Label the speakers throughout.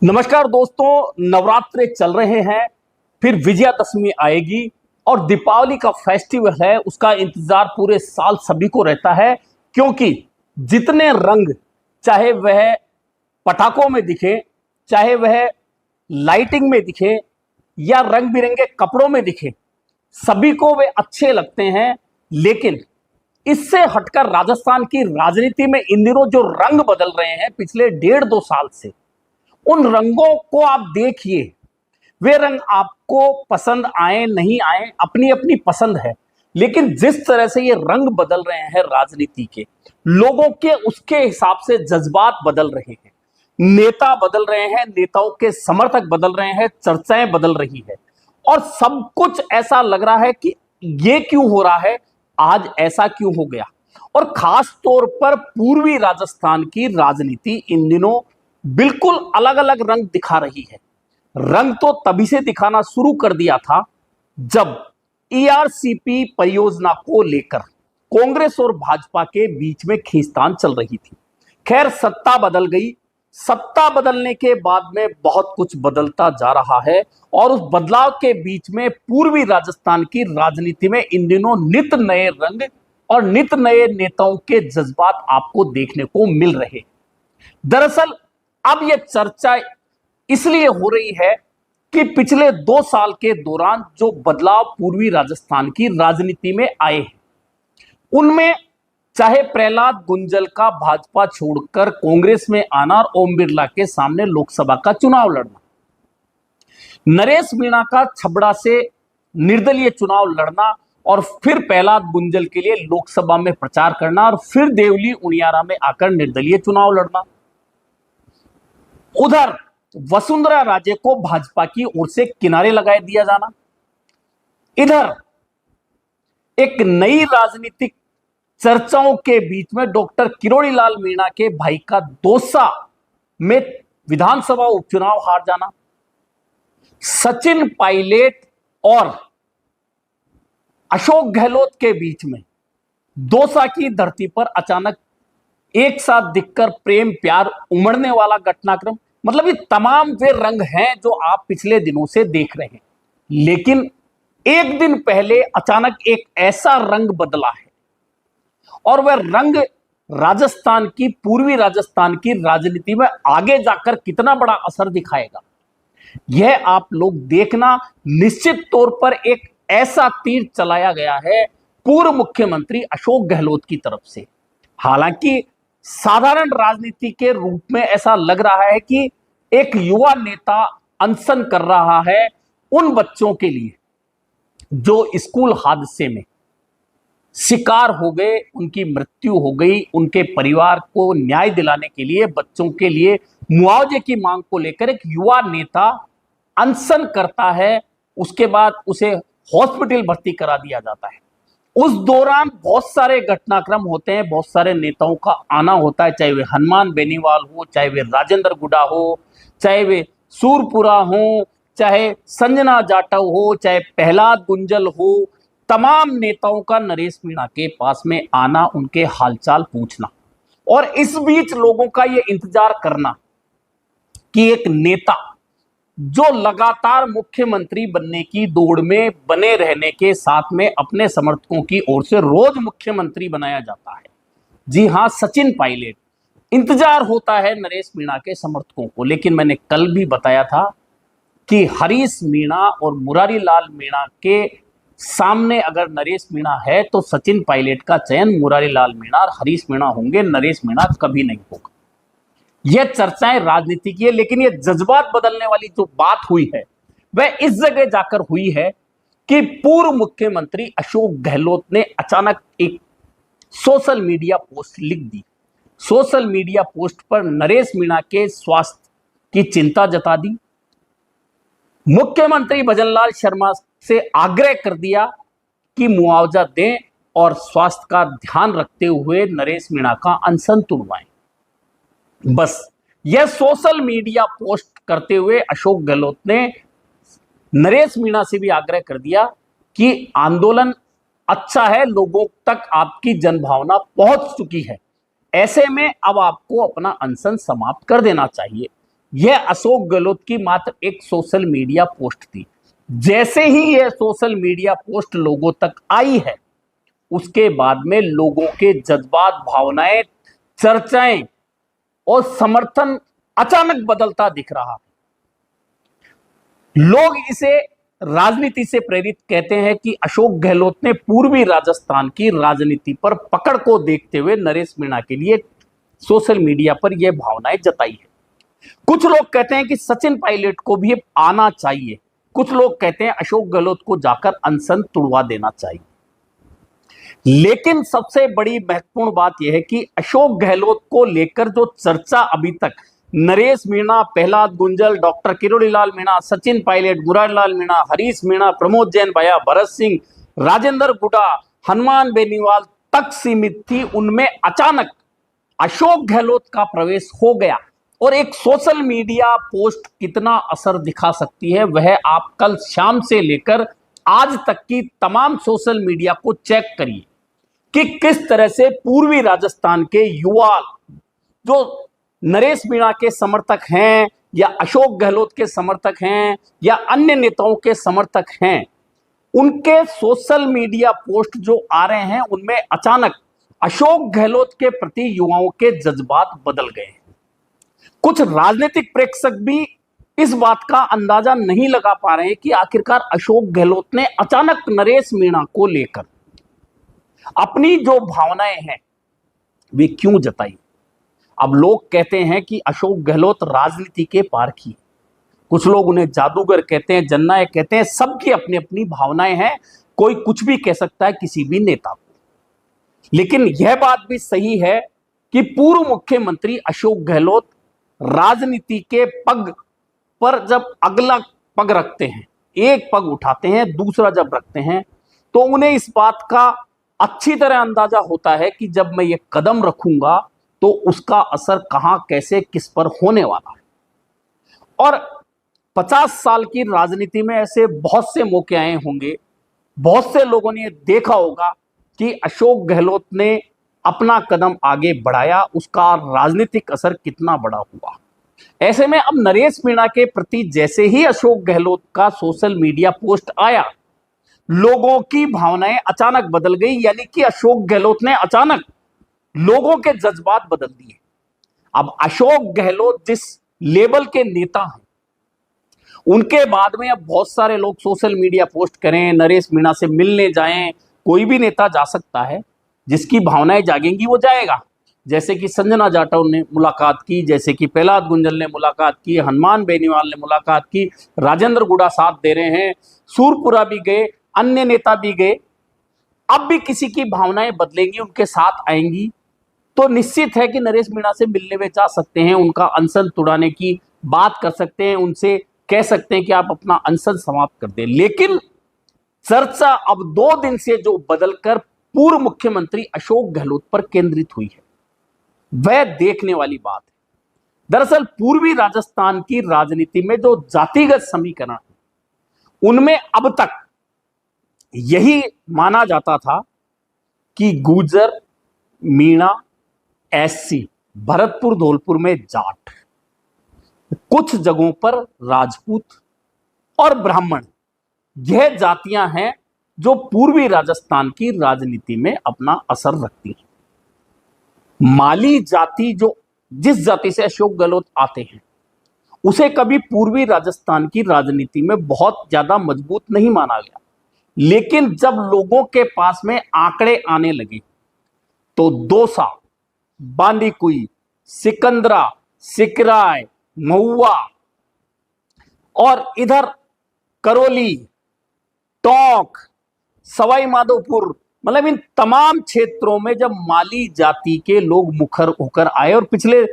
Speaker 1: नमस्कार दोस्तों, नवरात्रे चल रहे हैं, फिर विजयादशमी आएगी और दीपावली का फेस्टिवल है। उसका इंतजार पूरे साल सभी को रहता है, क्योंकि जितने रंग चाहे वह पटाखों में दिखे, चाहे वह लाइटिंग में दिखे या रंग बिरंगे कपड़ों में दिखे, सभी को वे अच्छे लगते हैं। लेकिन इससे हटकर राजस्थान की राजनीति में इन दिनों जो रंग बदल रहे हैं पिछले 1.5-2 साल से, उन रंगों को आप देखिए। वे रंग आपको पसंद आए नहीं आए, अपनी अपनी पसंद है, लेकिन जिस तरह से ये रंग बदल रहे हैं राजनीति के, लोगों के उसके हिसाब से जज्बात बदल रहे हैं, नेता बदल रहे हैं, नेताओं के समर्थक बदल रहे हैं, चर्चाएं बदल रही है और सब कुछ ऐसा लग रहा है कि ये क्यों हो रहा है, आज ऐसा क्यों हो गया। और खास तौर पर पूर्वी राजस्थान की राजनीति इन दिनों बिल्कुल अलग अलग रंग दिखा रही है। रंग तो तभी से दिखाना शुरू कर दिया था जब ईआरसीपी परियोजना को लेकर कांग्रेस और भाजपा के बीच में खींचतान चल रही थी। खैर, सत्ता बदल गई। सत्ता बदलने के बाद में बहुत कुछ बदलता जा रहा है और उस बदलाव के बीच में पूर्वी राजस्थान की राजनीति में इन दिनों नित नए रंग और नित नए नेताओं के जज्बात आपको देखने को मिल रहे हैं। दरअसल अब यह चर्चा इसलिए हो रही है कि पिछले 2 साल के दौरान जो बदलाव पूर्वी राजस्थान की राजनीति में आए हैं, उनमें चाहे प्रहलाद गुंजल का भाजपा छोड़कर कांग्रेस में आना और ओम बिरला के सामने लोकसभा का चुनाव लड़ना, नरेश मीणा का छबड़ा से निर्दलीय चुनाव लड़ना और फिर प्रहलाद गुंजल के लिए लोकसभा में प्रचार करना और फिर देवली उनियारा में आकर निर्दलीय चुनाव लड़ना, उधर वसुंधरा राजे को भाजपा की ओर से किनारे लगाए दिया जाना, इधर एक नई राजनीतिक चर्चाओं के बीच में डॉक्टर किरोड़ी लाल मीणा के भाई का दौसा में विधानसभा उपचुनाव हार जाना, सचिन पायलट और अशोक गहलोत के बीच में दौसा की धरती पर अचानक एक साथ दिखकर प्रेम प्यार उमड़ने वाला घटनाक्रम, मतलब ये तमाम वे रंग हैं जो आप पिछले दिनों से देख रहे हैं। लेकिन एक दिन पहले अचानक एक ऐसा रंग बदला है और वह रंग राजस्थान की, पूर्वी राजस्थान की राजनीति में आगे जाकर कितना बड़ा असर दिखाएगा, यह आप लोग देखना। निश्चित तौर पर एक ऐसा तीर चलाया गया है पूर्व मुख्यमंत्री अशोक गहलोत की तरफ से। हालांकि साधारण राजनीति के रूप में ऐसा लग रहा है कि एक युवा नेता अनशन कर रहा है उन बच्चों के लिए जो स्कूल हादसे में शिकार हो गए, उनकी मृत्यु हो गई, उनके परिवार को न्याय दिलाने के लिए, बच्चों के लिए मुआवजे की मांग को लेकर एक युवा नेता अनशन करता है। उसके बाद उसे हॉस्पिटल भर्ती करा दिया जाता है। उस दौरान बहुत सारे घटनाक्रम होते हैं, बहुत सारे नेताओं का आना होता है, चाहे वे हनुमान बेनीवाल हो, चाहे वे राजेंद्र गुडा हो, चाहे वे सूरपुरा हो, चाहे संजना जाटव हो, चाहे प्रहलाद गुंजल हो। तमाम नेताओं का नरेश मीणा के पास में आना, उनके हालचाल पूछना और इस बीच लोगों का यह इंतजार करना कि एक नेता जो लगातार मुख्यमंत्री बनने की दौड़ में बने रहने के साथ में अपने समर्थकों की ओर से रोज मुख्यमंत्री बनाया जाता है, जी हां, सचिन पायलट, इंतजार होता है नरेश मीणा के समर्थकों को। लेकिन मैंने कल भी बताया था कि हरीश मीणा और मुरारी लाल मीणा के सामने अगर नरेश मीणा है तो सचिन पायलट का चयन मुरारी लाल मीणा और हरीश मीणा होंगे, नरेश मीणा कभी नहीं होगा। यह चर्चाएं राजनीति की है, लेकिन यह जज्बात बदलने वाली जो बात हुई है वह इस जगह जाकर हुई है कि पूर्व मुख्यमंत्री अशोक गहलोत ने अचानक एक सोशल मीडिया पोस्ट लिख दी। सोशल मीडिया पोस्ट पर नरेश मीणा के स्वास्थ्य की चिंता जता दी, मुख्यमंत्री भजनलाल शर्मा से आग्रह कर दिया कि मुआवजा दें और स्वास्थ्य का ध्यान रखते हुए नरेश मीणा का अनशन तुड़वाएं। बस यह सोशल मीडिया पोस्ट करते हुए अशोक गहलोत ने नरेश मीणा से भी आग्रह कर दिया कि आंदोलन अच्छा है, लोगों तक आपकी जनभावना पहुंच चुकी है, ऐसे में अब आपको अपना अनशन समाप्त कर देना चाहिए। यह अशोक गहलोत की मात्र एक सोशल मीडिया पोस्ट थी। जैसे ही यह सोशल मीडिया पोस्ट लोगों तक आई है, उसके बाद में लोगों के जज्बात, भावनाएं, चर्चाएं और समर्थन अचानक बदलता दिख रहा है। लोग इसे राजनीति से प्रेरित कहते हैं कि अशोक गहलोत ने पूर्वी राजस्थान की राजनीति पर पकड़ को देखते हुए नरेश मीणा के लिए सोशल मीडिया पर यह भावनाएं जताई है। कुछ लोग कहते हैं कि सचिन पायलट को भी आना चाहिए। कुछ लोग कहते हैं अशोक गहलोत को जाकर अनशन तुड़वा देना चाहिए। लेकिन सबसे बड़ी महत्वपूर्ण बात यह है कि अशोक गहलोत को लेकर जो चर्चा अभी तक नरेश मीणा, प्रहलाद गुंजल, डॉक्टर किरोड़ीलाल मीणा, सचिन पायलट, मुरारीलाल मीणा, हरीश मीणा, प्रमोद जैन भैया, भरत सिंह, राजेंद्र गुडा, हनुमान बेनीवाल तक सीमित थी, उनमें अचानक अशोक गहलोत का प्रवेश हो गया। और एक सोशल मीडिया पोस्ट कितना असर दिखा सकती है, वह आप कल शाम से लेकर आज तक की तमाम सोशल मीडिया को चेक करिए कि किस तरह से पूर्वी राजस्थान के युवा जो नरेश मीणा के समर्थक हैं या अशोक गहलोत के समर्थक हैं या अन्य नेताओं के समर्थक हैं, उनके सोशल मीडिया पोस्ट जो आ रहे हैं उनमें अचानक अशोक गहलोत के प्रति युवाओं के जज्बात बदल गए हैं। कुछ राजनीतिक प्रेक्षक भी इस बात का अंदाजा नहीं लगा पा रहे हैं कि आखिरकार अशोक गहलोत ने अचानक नरेश मीणा को लेकर अपनी जो भावनाएं हैं वे क्यों जताई। अब लोग कहते हैं कि अशोक गहलोत राजनीति के पारखी, कुछ लोग उन्हें जादूगर कहते हैं, जननायक कहते हैं। सबकी अपनी अपनी भावनाएं हैं, कोई कुछ भी कह सकता है किसी भी नेता को। लेकिन यह बात भी सही है कि पूर्व मुख्यमंत्री अशोक गहलोत राजनीति के पग पर जब अगला पग रखते हैं, एक पग उठाते हैं, दूसरा जब रखते हैं, तो उन्हें इस बात का अच्छी तरह अंदाजा होता है कि जब मैं ये कदम रखूंगा तो उसका असर कहां, कैसे, किस पर होने वाला है। और 50 साल की राजनीति में ऐसे बहुत से मौके आए होंगे, बहुत से लोगों ने देखा होगा कि अशोक गहलोत ने अपना कदम आगे बढ़ाया, उसका राजनीतिक असर कितना बड़ा हुआ। ऐसे में अब नरेश मीणा के प्रति जैसे ही अशोक गहलोत का सोशल मीडिया पोस्ट आया, लोगों की भावनाएं अचानक बदल गई। यानी कि अशोक गहलोत ने अचानक लोगों के जज्बात बदल दिए। अब अशोक गहलोत जिस लेवल के नेता हैं, उनके बाद में अब बहुत सारे लोग सोशल मीडिया पोस्ट करें, नरेश मीणा से मिलने जाएं। कोई भी नेता जा सकता है, जिसकी भावनाएं जागेंगी वो जाएगा। जैसे कि संजना जाटव ने मुलाकात की, जैसे कि प्रहलाद गुंजल ने मुलाकात की, हनुमान बेनीवाल ने मुलाकात की, राजेंद्र गुडा साथ दे रहे हैं, सूरपुरा भी गए, अन्य नेता भी गए। अब भी किसी की भावनाएं बदलेंगी, उनके साथ आएंगी, तो निश्चित है कि नरेश मीणा से मिलने में जा सकते हैं, उनका अनशन तुड़ाने की बात कर सकते हैं, उनसे कह सकते हैं कि आप अपना अनशन समाप्त कर दें। लेकिन चर्चा अब 2 दिन से जो बदलकर पूर्व मुख्यमंत्री अशोक गहलोत पर केंद्रित हुई है, वह देखने वाली बात है। दरअसल पूर्वी राजस्थान की राजनीति में जो जातिगत समीकरण है, उनमें अब तक यही माना जाता था कि गुर्जर, मीणा, एससी, भरतपुर धौलपुर में जाट, कुछ जगहों पर राजपूत और ब्राह्मण, यह जातियां हैं जो पूर्वी राजस्थान की राजनीति में अपना असर रखती हैं। माली जाति, जो जिस जाति से अशोक गहलोत आते हैं, उसे कभी पूर्वी राजस्थान की राजनीति में बहुत ज्यादा मजबूत नहीं माना गया। लेकिन जब लोगों के पास में आंकड़े आने लगे तो दौसा, बांदीकुई, सिकंदरा, सिकराय, महुआ और इधर करौली, टोंक, सवाई माधोपुर, मतलब इन तमाम क्षेत्रों में जब माली जाति के लोग मुखर होकर आए, और पिछले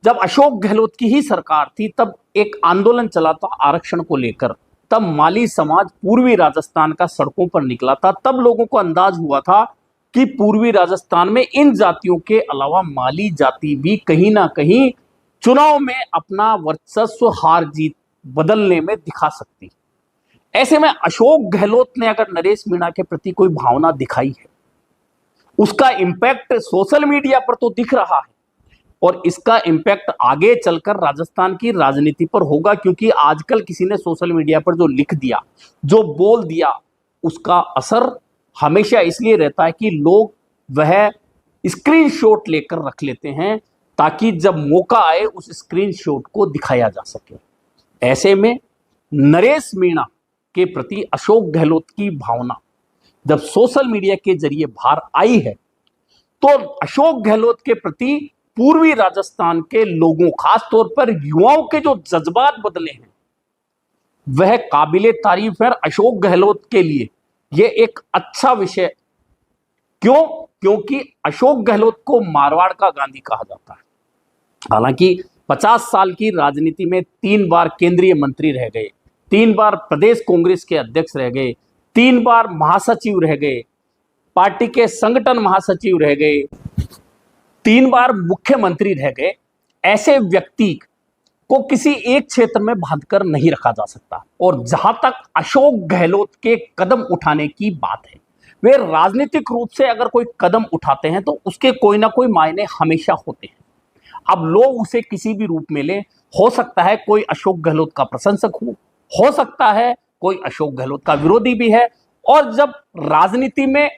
Speaker 1: जब अशोक गहलोत की ही सरकार थी तब एक आंदोलन चला था आरक्षण को लेकर, तब माली समाज पूर्वी राजस्थान का सड़कों पर निकला था। तब लोगों को अंदाज हुआ था कि पूर्वी राजस्थान में इन जातियों के अलावा माली जाति भी कहीं ना कहीं चुनाव में अपना वर्चस्व, हार जीत बदलने में दिखा सकती। ऐसे में अशोक गहलोत ने अगर नरेश मीणा के प्रति कोई भावना दिखाई है, उसका इंपैक्ट सोशल मीडिया पर तो दिख रहा है, और इसका इम्पैक्ट आगे चलकर राजस्थान की राजनीति पर होगा, क्योंकि आजकल किसी ने सोशल मीडिया पर जो लिख दिया, जो बोल दिया, उसका असर हमेशा इसलिए रहता है कि लोग वह स्क्रीनशॉट लेकर रख लेते हैं ताकि जब मौका आए उस स्क्रीनशॉट को दिखाया जा सके। ऐसे में नरेश मीणा के प्रति अशोक गहलोत की भावना जब सोशल मीडिया के जरिए बाहर आई है, तो अशोक गहलोत के प्रति पूर्वी राजस्थान के लोगों, खासतौर पर युवाओं के जो जज्बात बदले हैं, वह काबिले तारीफ है। अशोक गहलोत के लिए यह एक अच्छा विषय, क्यों? क्योंकि अशोक गहलोत को मारवाड़ का गांधी कहा जाता है। हालांकि 50 साल की राजनीति में 3 बार केंद्रीय मंत्री रह गए, 3 बार प्रदेश कांग्रेस के अध्यक्ष रह गए, 3 बार महासचिव रह गए, पार्टी के संगठन महासचिव रह गए, 3 बार मुख्यमंत्री रह गए। ऐसे व्यक्ति को किसी एक क्षेत्र में बांधकर नहीं रखा जा सकता। और जहां तक अशोक गहलोत के कदम उठाने की बात है, वे राजनीतिक रूप से अगर कोई कदम उठाते हैं तो उसके कोई ना कोई मायने हमेशा होते हैं। अब लोग उसे किसी भी रूप में ले, हो सकता है कोई अशोक गहलोत का प्रशंसक हो सकता है कोई अशोक गहलोत का विरोधी भी है। और जब राजनीति में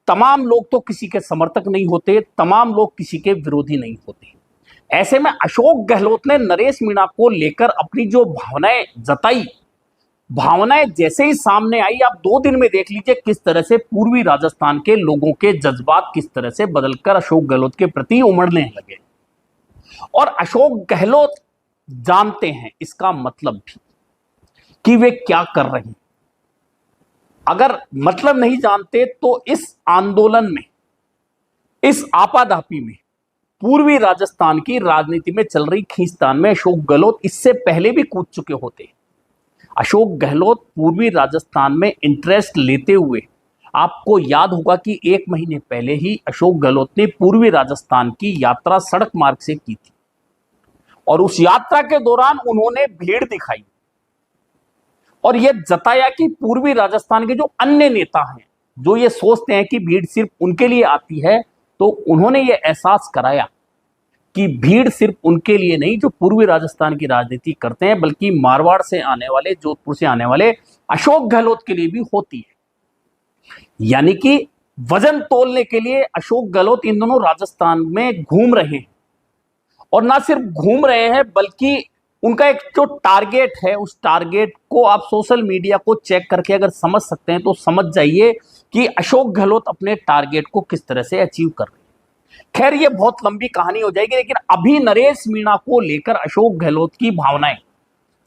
Speaker 1: तमाम लोग तो किसी के समर्थक नहीं होते, तमाम लोग किसी के विरोधी नहीं होते, ऐसे में अशोक गहलोत ने नरेश मीणा को लेकर अपनी जो भावनाएं जताई, भावनाएं जैसे ही सामने आई, आप 2 दिन में देख लीजिए किस तरह से पूर्वी राजस्थान के लोगों के जज्बात किस तरह से बदलकर अशोक गहलोत के प्रति उमड़ने लगे। और अशोक गहलोत जानते हैं इसका मतलब भी कि वे क्या कर रहे हैं। अगर मतलब नहीं जानते तो इस आंदोलन में, इस आपाधापी में, पूर्वी राजस्थान की राजनीति में चल रही खींचतान में अशोक गहलोत इससे पहले भी कूद चुके होते। अशोक गहलोत पूर्वी राजस्थान में इंटरेस्ट लेते हुए, आपको याद होगा कि 1 महीने पहले ही अशोक गहलोत ने पूर्वी राजस्थान की यात्रा सड़क मार्ग से की थी और उस यात्रा के दौरान उन्होंने भीड़ दिखाई और यह जताया कि पूर्वी राजस्थान के जो अन्य नेता हैं, जो ये सोचते हैं कि भीड़ सिर्फ उनके लिए आती है, तो उन्होंने ये एहसास कराया कि भीड़ सिर्फ उनके लिए नहीं जो पूर्वी राजस्थान की राजनीति करते हैं, बल्कि मारवाड़ से आने वाले, जोधपुर से आने वाले अशोक गहलोत के लिए भी होती है। यानी कि वजन तोलने के लिए अशोक गहलोत इन दोनों राजस्थान में घूम रहे हैं। और ना सिर्फ घूम रहे हैं, बल्कि उनका एक जो टारगेट है, उस टारगेट को आप सोशल मीडिया को चेक करके अगर समझ सकते हैं तो समझ जाइए कि अशोक गहलोत अपने टारगेट को किस तरह से अचीव कर रहे हैं। खैर, ये बहुत लंबी कहानी हो जाएगी, लेकिन अभी नरेश मीणा को लेकर अशोक गहलोत की भावनाएं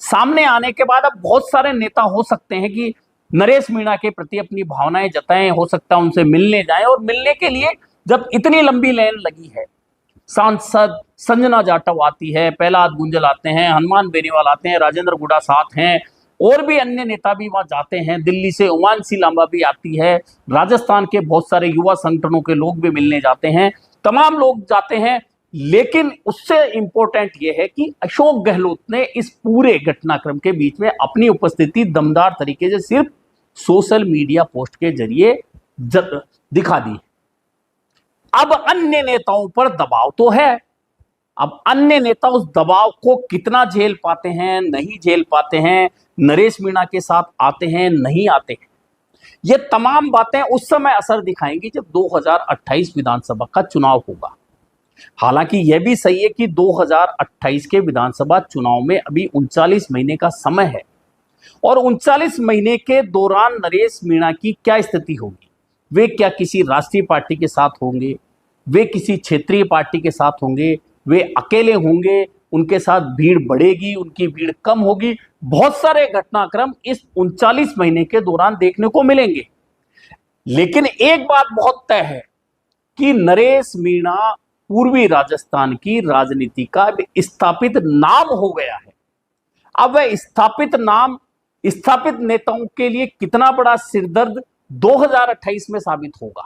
Speaker 1: सामने आने के बाद अब बहुत सारे नेता हो सकते हैं कि नरेश मीणा के प्रति अपनी भावनाएं जताएं, हो सकता है उनसे मिलने जाएं। और मिलने के लिए जब इतनी लंबी लाइन लगी है, सांसद संजना जाटव आती है, प्रहलाद गुंजल आते हैं, हनुमान बेनीवाल आते हैं, राजेंद्र गुड़ा साथ हैं, और भी अन्य नेता भी वहां जाते हैं, दिल्ली से उमांसी लांबा भी आती है, राजस्थान के बहुत सारे युवा संगठनों के लोग भी मिलने जाते हैं, तमाम लोग जाते हैं। लेकिन उससे इंपॉर्टेंट यह है कि अशोक गहलोत ने इस पूरे घटनाक्रम के बीच में अपनी उपस्थिति दमदार तरीके से सिर्फ सोशल मीडिया पोस्ट के जरिए दिखा दी। अब अन्य नेताओं पर दबाव तो है, अब अन्य नेता उस दबाव को कितना झेल पाते हैं, नहीं झेल पाते हैं, नरेश मीणा के साथ आते हैं, नहीं आते हैं, ये तमाम बातें उस समय असर दिखाएंगी जब 2028 विधानसभा का चुनाव होगा। हालांकि यह भी सही है कि 2028 के विधानसभा चुनाव में अभी 39 महीने का समय है और 39 महीने के दौरान नरेश मीणा की क्या स्थिति होगी। वे क्या किसी राष्ट्रीय पार्टी के साथ होंगे, वे किसी क्षेत्रीय पार्टी के साथ होंगे, वे अकेले होंगे, उनके साथ भीड़ बढ़ेगी, उनकी भीड़ कम होगी। बहुत सारे घटनाक्रम इस 39 महीने के दौरान देखने को मिलेंगे। लेकिन एक बात बहुत तय है कि नरेश मीणा पूर्वी राजस्थान की राजनीति का स्थापित नाम हो गया है। अब वह स्थापित नाम स्थापित नेताओं के लिए कितना बड़ा सिरदर्द 2028 में साबित होगा,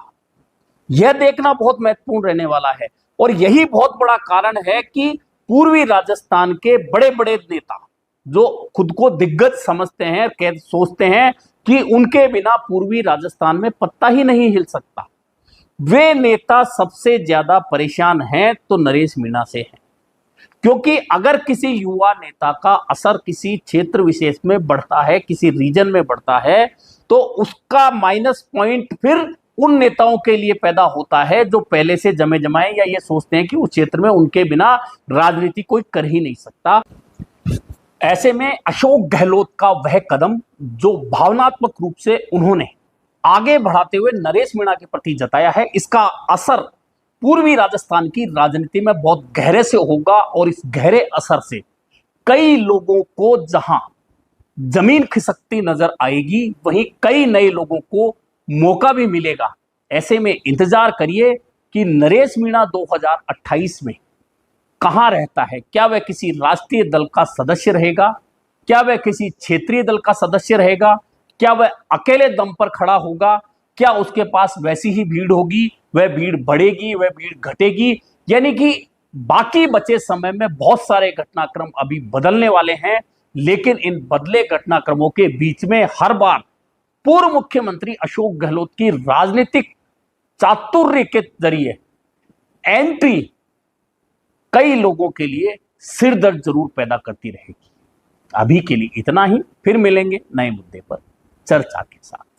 Speaker 1: यह देखना बहुत महत्वपूर्ण रहने वाला है। और यही बहुत बड़ा कारण है कि पूर्वी राजस्थान के बड़े बड़े नेता जो खुद को दिग्गज समझते हैं, सोचते हैं कि उनके बिना पूर्वी राजस्थान में पत्ता ही नहीं हिल सकता, वे नेता सबसे ज्यादा परेशान हैं तो नरेश मीणा से हैं। क्योंकि अगर किसी युवा नेता का असर किसी क्षेत्र विशेष में बढ़ता है, किसी रीजन में बढ़ता है, तो उसका माइनस पॉइंट फिर उन नेताओं के लिए पैदा होता है जो पहले से जमे जमाए या ये सोचते हैं कि उस क्षेत्र में उनके बिना राजनीति कोई कर ही नहीं सकता। ऐसे में अशोक गहलोत का वह कदम जो भावनात्मक रूप से उन्होंने आगे बढ़ाते हुए नरेश मीणा के प्रति जताया है, इसका असर पूर्वी राजस्थान की राजनीति में बहुत गहरे से होगा और इस गहरे असर से कई लोगों को जहां जमीन खिसकती नजर आएगी, वहीं कई नए लोगों को मौका भी मिलेगा। ऐसे में इंतजार करिए कि नरेश मीणा 2028 में कहां रहता है। क्या वह किसी राष्ट्रीय दल का सदस्य रहेगा? क्या वह किसी क्षेत्रीय दल का सदस्य रहेगा? क्या वह अकेले दम पर खड़ा होगा? क्या उसके पास वैसी ही भीड़ होगी? वह भीड़ बढ़ेगी, वह भीड़ घटेगी? यानी कि बाकी बचे समय में बहुत सारे घटनाक्रम अभी बदलने वाले हैं, लेकिन इन बदले घटनाक्रमों के बीच में हर बार पूर्व मुख्यमंत्री अशोक गहलोत की राजनीतिक चातुर्य के जरिए एंट्री कई लोगों के लिए सिरदर्द जरूर पैदा करती रहेगी। अभी के लिए इतना ही, फिर मिलेंगे नए मुद्दे पर चर्चा के साथ।